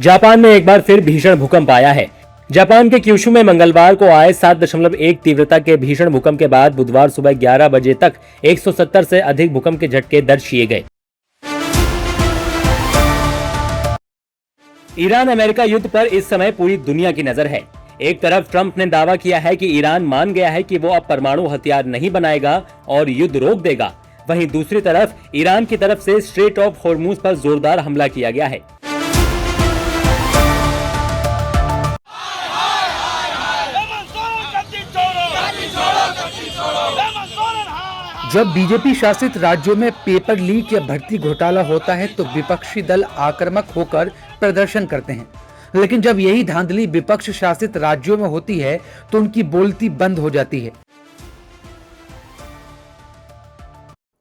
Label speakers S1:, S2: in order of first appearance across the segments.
S1: Japan में एक बार फिर भीषण भूकंप आया है। जापान के क्यूशु में मंगलवार को आए 7.1 तीव्रता के भीषण भूकंप के बाद बुधवार सुबह 11 बजे तक 170 से अधिक भूकंप के झटके दर्ज किए गए। ईरान अमेरिका युद्ध पर इस समय पूरी दुनिया की नजर है। एक तरफ ट्रंप ने दावा किया है कि ईरान मान गया है कि वो अब परमाणु हथियार नहीं बनाएगा और युद्ध रोक देगा। वहीं दूसरी तरफ ईरान की तरफ से स्ट्रेट ऑफ होर्मुज पर जोरदार हमला किया गया है।
S2: जब बीजेपी शासित राज्यों में पेपर लीक या भर्ती घोटाला होता है तो विपक्षी दल आक्रामक होकर प्रदर्शन करते हैं, लेकिन जब यही धांधली विपक्ष शासित राज्यों में होती है तो उनकी बोलती बंद हो जाती है।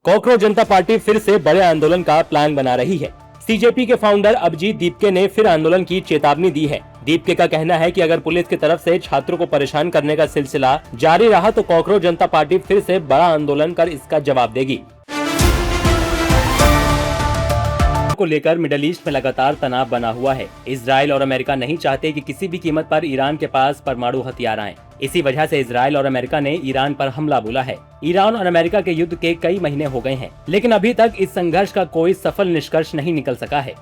S1: कॉकरोच जनता पार्टी फिर से बड़े आंदोलन का प्लान बना रही है। सीजेपी के फाउंडर अभिजीत दीपके ने फिर आंदोलन की चेतावनी दी है। दीपके का कहना है कि अगर पुलिस की तरफ से छात्रों को परेशान करने का सिलसिला जारी रहा तो कॉकरोच जनता पार्टी फिर से बड़ा आंदोलन कर इसका जवाब देगी। को लेकर मिडिल ईस्ट में लगातार तनाव बना हुआ है। इजराइल और अमेरिका नहीं चाहते कि किसी भी कीमत पर ईरान के पास परमाणु हथियार आए। इसी वजह से इजराइल और अमेरिका ने ईरान पर हमला बोला है। ईरान और अमेरिका के युद्ध के कई महीने हो गए हैं, लेकिन अभी तक इस संघर्ष का कोई सफल निष्कर्ष नहीं निकल सका है।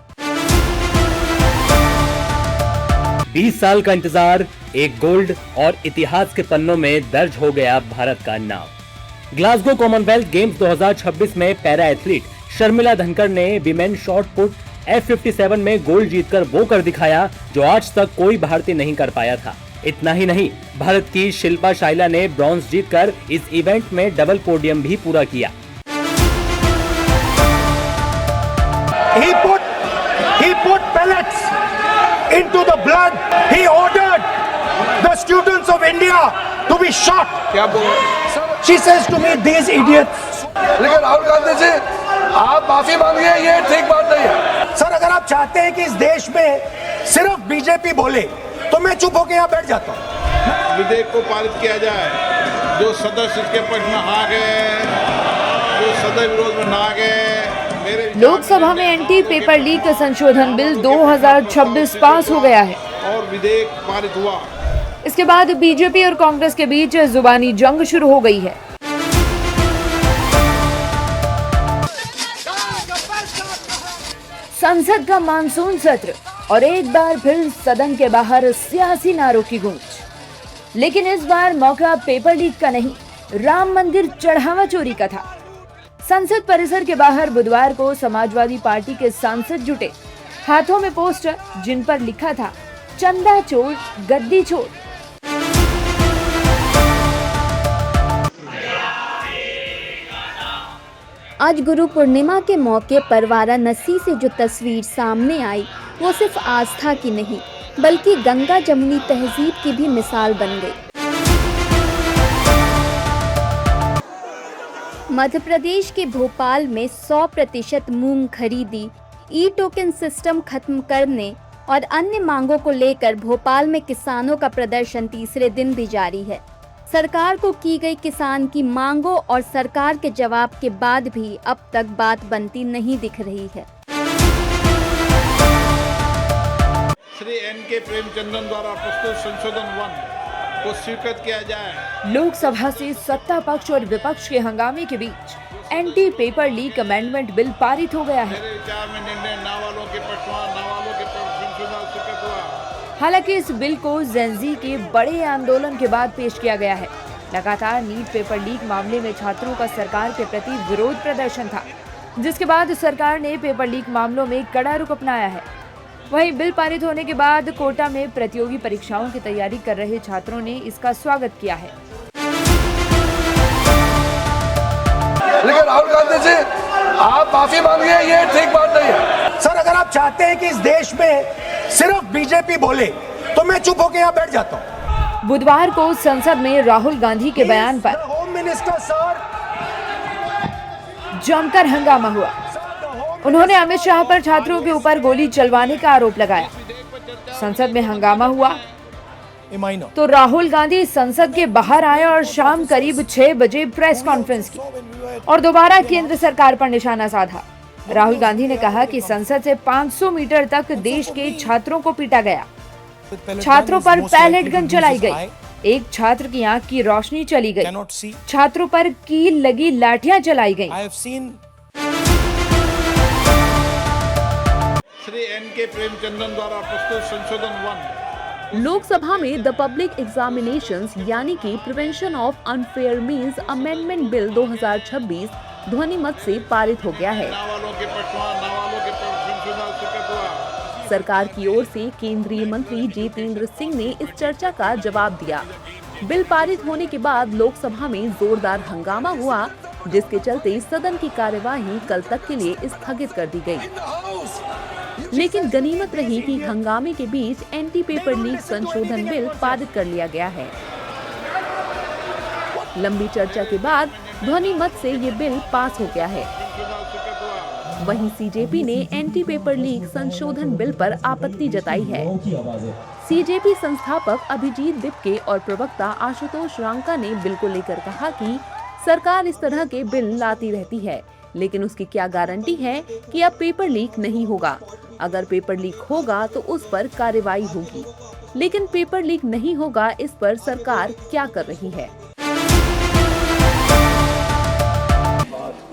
S1: 20 साल का इंतजार, एक गोल्ड और इतिहास के पन्नों में दर्ज हो गया भारत का नाम। ग्लासगो कॉमनवेल्थ गेम्स 2026 में पैरा एथलीट शर्मिला धनखड़ ने विमेन शॉट पुट F57 में गोल्ड जीतकर वो कर दिखाया जो आज तक कोई भारतीय नहीं कर पाया था। इतना ही नहीं, भारत की शिल्पा शाइला ने ब्रॉन्ज जीतकर इस इवेंट में डबल पोडियम भी पूरा किया।
S3: He put pellets into the blood. He ordered the students of India to be shot.
S4: क्या बोल?
S3: She says to me, these idiots.
S4: लेकिन राहुल गांधी जी, आप माफी मांगिए, ये ठीक बात नहीं है।
S3: सर, अगर आप चाहते हैं कि इस देश में सिर्फ बीजेपी बोले तो मैं चुप होकर यहाँ बैठ जाता हूँ।
S5: विधेयक को पारित किया जाए, जो सदस्य इसके पक्ष में आ गए, जो सदस्य विरोध में ना गए।
S6: लोकसभा में एंटी पेपर लीक संशोधन बिल 2026 पास हो गया है
S5: और विधेयक पारित हुआ।
S6: इसके बाद बीजेपी और कांग्रेस के बीच जुबानी जंग शुरू हो गई है। संसद का मानसून सत्र और एक बार फिर सदन के बाहर सियासी नारों की गूंज, लेकिन इस बार मौका पेपर लीक का नहीं, राम मंदिर चढ़ावा चोरी का था। संसद परिसर के बाहर बुधवार को समाजवादी पार्टी के सांसद जुटे, हाथों में पोस्टर जिन पर लिखा था चंदा चोर गद्दी चोर।
S7: आज गुरु पूर्णिमा के मौके पर वाराणसी से जो तस्वीर सामने आई वो सिर्फ आस्था की नहीं बल्कि गंगा जमुनी तहजीब की भी मिसाल बन गई। मध्य प्रदेश के भोपाल में 100% मूंग खरीदी, ई टोकन सिस्टम खत्म करने और अन्य मांगों को लेकर भोपाल में किसानों का प्रदर्शन तीसरे दिन भी जारी है। सरकार को की गई किसान की मांगों और सरकार के जवाब के बाद भी अब तक बात बनती नहीं दिख रही है।
S5: श्री N.K. प्रेमचंद्रन द्वारा प्रस्तुत संशोधन 1 को स्वीकृत किया जाए।
S6: लोकसभा से सत्ता पक्ष और विपक्ष के हंगामे के बीच anti paper leak amendment bill पारित हो गया है।
S5: मेरे विचार में निर्णय ना वालों के पक्ष संशोधन स्वीकृत हुआ।
S6: हालांकि इस बिल को जेनजी के बड़े आंदोलन के बाद पेश किया गया है। लगातार नीट पेपर लीक मामले में छात्रों का सरकार के प्रति विरोध प्रदर्शन था, जिसके बाद सरकार ने पेपर लीक मामलों में कड़ा रुख अपनाया है। वहीं बिल पारित होने के बाद कोटा में प्रतियोगी परीक्षाओं की तैयारी कर रहे छात्रों ने इसका स्वागत किया है।
S4: लेकिन राहुल गांधी जी, आप माफी मांगिए, ये ठीक बात नहीं है।
S3: सर, अगर आप चाहते हैं कि इस देश में सिर्फ बीजेपी बोले तो मैं चुप होकर यहाँ बैठ जाता हूँ।
S6: बुधवार को संसद में राहुल गांधी के बयान पर
S3: होम मिनिस्टर सर
S6: जमकर हंगामा हुआ। उन्होंने अमित शाह पर छात्रों के ऊपर गोली चलवाने का आरोप लगाया। संसद में हंगामा हुआ तो राहुल गांधी संसद के बाहर आए और शाम करीब 6 बजे प्रेस कॉन्फ्रेंस की और दोबारा केंद्र सरकार पर निशाना साधा। राहुल गांधी ने कहा कि संसद से 500 मीटर तक देश के छात्रों को पीटा गया। छात्रों पर पैलेट गन चलाई गई। एक छात्र की आंख की रोशनी चली गई। छात्रों पर कील लगी लाठियां चलाई गईं।
S5: श्री एन.के. प्रेमचंद्रन द्वारा प्रस्तुत संशोधन 1
S8: लोकसभा में द पब्लिक एग्जामिनेशंस यानी कि prevention of unfair means amendment bill 2026 ध्वनि मत से पारित हो गया है।
S5: नावालों के पटवार नावालों के संशोधन स्वीकृत हुआ।
S8: सरकार की ओर से केंद्रीय मंत्री जितेंद्र सिंह ने इस चर्चा का जवाब दिया। बिल पारित होने के बाद लोकसभा में जोरदार हंगामा हुआ, जिसके चलते सदन की कार्यवाही कल तक के लिए स्थगित कर दी गई। लेकिन गनीमत रही कि हंगामे के बीच एंटी पेपर लीक संशोधन बिल पारित कर लिया गया है। लंबी चर्चा के बाद ध्वनि मत से ये बिल पास हो गया है। वहीं सीजेपी ने एंटी पेपर लीक संशोधन बिल पर आपत्ति जताई है। सीजेपी संस्थापक अभिजीत दिपके और प्रवक्ता आशुतोष रांका ने बिल को लेकर कहा कि सरकार इस तरह के बिल लाती रहती है, लेकिन उसकी क्या गारंटी है कि अब पेपर लीक नहीं होगा। अगर पेपर लीक होगा तो उस पर कार्रवाई होगी, लेकिन पेपर लीक नहीं होगा, इस पर सरकार क्या कर रही है।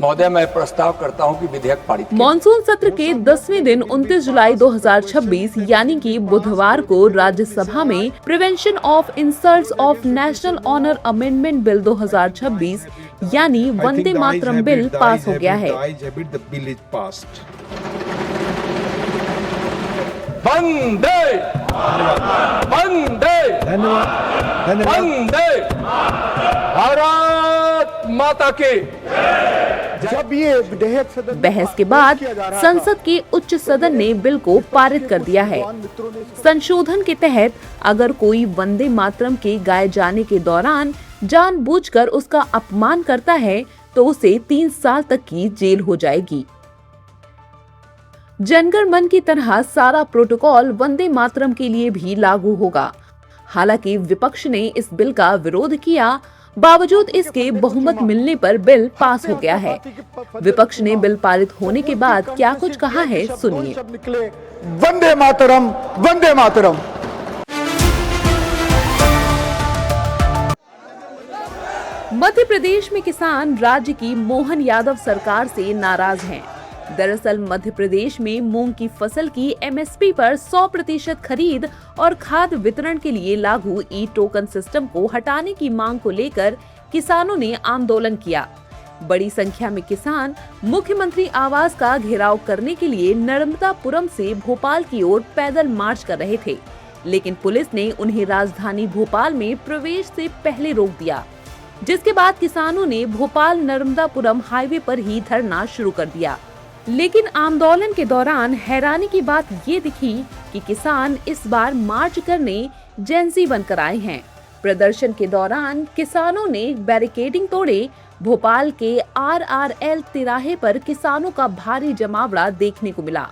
S4: महोदय, मैं प्रस्ताव करता हूं कि विधेयक पारित।
S8: मॉनसून सत्र के 10वें दिन 29 जुलाई 2026 यानी कि बुधवार को राज्यसभा में prevention of insults of national honour amendment bill 2026 यानी वंदे मातरम बिल पास हो गया है।
S4: वंदे वंदे वंदे भारत माता की।
S3: जब ये विधेयक
S8: बहस के बाद संसद के उच्च सदन ने बिल को पारित कर दिया है। संशोधन के तहत अगर कोई वंदे मातरम के गाए जाने के दौरान जानबूझकर उसका अपमान करता है तो उसे 3 साल तक की जेल हो जाएगी। जनगण मन की तरह सारा प्रोटोकॉल वंदे मातरम के लिए भी लागू होगा। हालांकि विपक्ष ने इस बिल का विरोध किया, बावजूद इसके बहुमत मिलने पर बिल पास हो गया है। विपक्ष ने बिल पारित होने के बाद क्या कुछ कहा है, सुनिए।
S3: वंदे मातरम, वंदे मातरम।
S8: मध्य प्रदेश में किसान राज्य की मोहन यादव सरकार से नाराज हैं। दरअसल मध्य प्रदेश में मूंग की फसल की एमएसपी पर 100% खरीद और खाद वितरण के लिए लागू ई टोकन सिस्टम को हटाने की मांग को लेकर किसानों ने आंदोलन किया। बड़ी संख्या में किसान मुख्यमंत्री आवास का घेराव करने के लिए नर्मदापुरम से भोपाल की ओर पैदल मार्च कर रहे थे, लेकिन पुलिस ने उन्हें राजधानी भोपाल में प्रवेश से पहले रोक दिया, जिसके बाद किसानों ने भोपाल नर्मदापुरम हाईवे पर ही धरना शुरू कर दिया। लेकिन आंदोलन के दौरान हैरानी की बात ये दिखी कि किसान इस बार मार्च करने जेंजी बनकर आए हैं। प्रदर्शन के दौरान किसानों ने बैरिकेडिंग तोड़े। भोपाल के RRL तिराहे पर किसानों का भारी जमावड़ा देखने को मिला।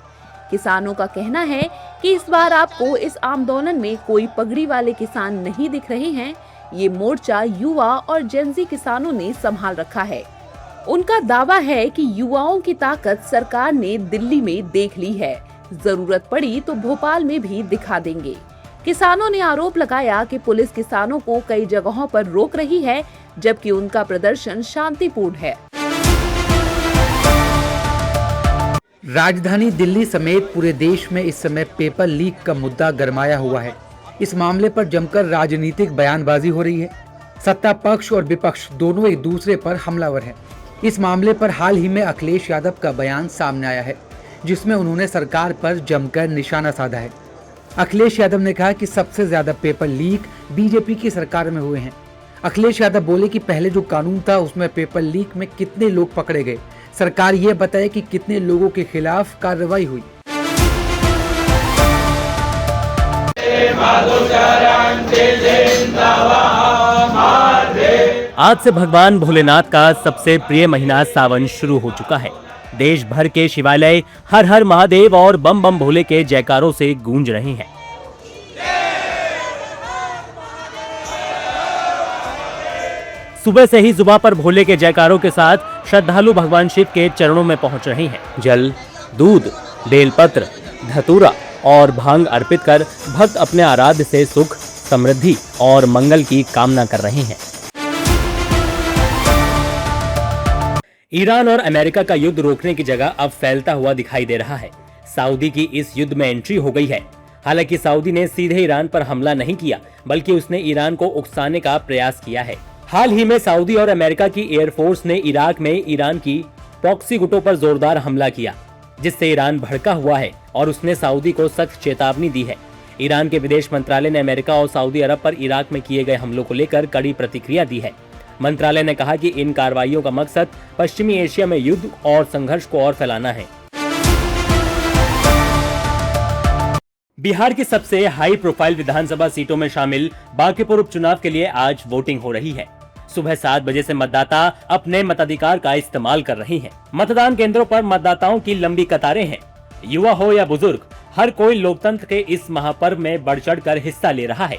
S8: किसानों का कहना है कि इस बार आपको इस आंदोलन में कोई पगड़ी वाले किसान नहीं दिख रहे हैं। ये मोर्चा युवा और जेंजी किसानों ने संभाल रखा है। उनका दावा है कि युवाओं की ताकत सरकार ने दिल्ली में देख ली है, जरूरत पड़ी तो भोपाल में भी दिखा देंगे। किसानों ने आरोप लगाया कि पुलिस किसानों को कई जगहों पर रोक रही है, जबकि उनका प्रदर्शन शांतिपूर्ण है।
S2: राजधानी दिल्ली समेत पूरे देश में इस समय पेपर लीक का मुद्दा गरमाया हुआ है। इस मामले पर जमकर राजनीतिक बयानबाजी हो रही है। सत्ता पक्ष और विपक्ष दोनों एक दूसरे पर हमलावर हैं। इस मामले पर हाल ही में अखिलेश यादव का बयान सामने आया है, जिसमें उन्होंने सरकार पर जमकर निशाना साधा है। अखिलेश यादव ने कहा कि सबसे ज्यादा पेपर लीक बीजेपी की सरकार में हुए हैं। अखिलेश यादव बोले कि पहले जो कानून था उसमें पेपर लीक में कितने लोग पकड़े गए, सरकार ये बताए कि कितने लोगों के खिलाफ कार्रवाई हुई।
S1: आज से भगवान भोलेनाथ का सबसे प्रिय महीना सावन शुरू हो चुका है। देश भर के शिवालय हर हर महादेव और बम बम भोले के जयकारों से गूंज रहे हैं। सुबह से ही जुबां पर भोले के जयकारों के साथ श्रद्धालु भगवान शिव के चरणों में पहुंच रहे हैं। जल, दूध, बेलपत्र, धतूरा और भांग अर्पित कर भक्त अपने आराध्य से सुख, समृद्धि और मंगल की कामना कर रहे हैं। ईरान और अमेरिका का युद्ध रोकने की जगह अब फैलता हुआ दिखाई दे रहा है। सऊदी की इस युद्ध में एंट्री हो गई है। हालांकि सऊदी ने सीधे ईरान पर हमला नहीं किया, बल्कि उसने ईरान को उकसाने का प्रयास किया है। हाल ही में सऊदी और अमेरिका की एयरफोर्स ने इराक में ईरान की प्रॉक्सी गुटों पर जोरदार हमला किया, जिससे ईरान भड़का हुआ है और उसने सऊदी को सख्त चेतावनी दी है। ईरान के विदेश मंत्रालय ने अमेरिका और सऊदी अरब पर इराक में किए गए हमलों को लेकर कड़ी प्रतिक्रिया दी है। मंत्रालय ने कहा कि इन कार्रवाइयों का मकसद पश्चिमी एशिया में युद्ध और संघर्ष को और फैलाना है। बिहार की सबसे हाई प्रोफाइल विधानसभा सीटों में शामिल बांकीपुर उपचुनाव के लिए आज वोटिंग हो रही है। सुबह 7 बजे से मतदाता अपने मताधिकार का इस्तेमाल कर रहे हैं। मतदान केंद्रों पर मतदाताओं की लंबी कतारें हैं। युवा हो या बुजुर्ग, हर कोई लोकतंत्र के इस महापर्व में बढ़ चढ़कर हिस्सा ले रहा है।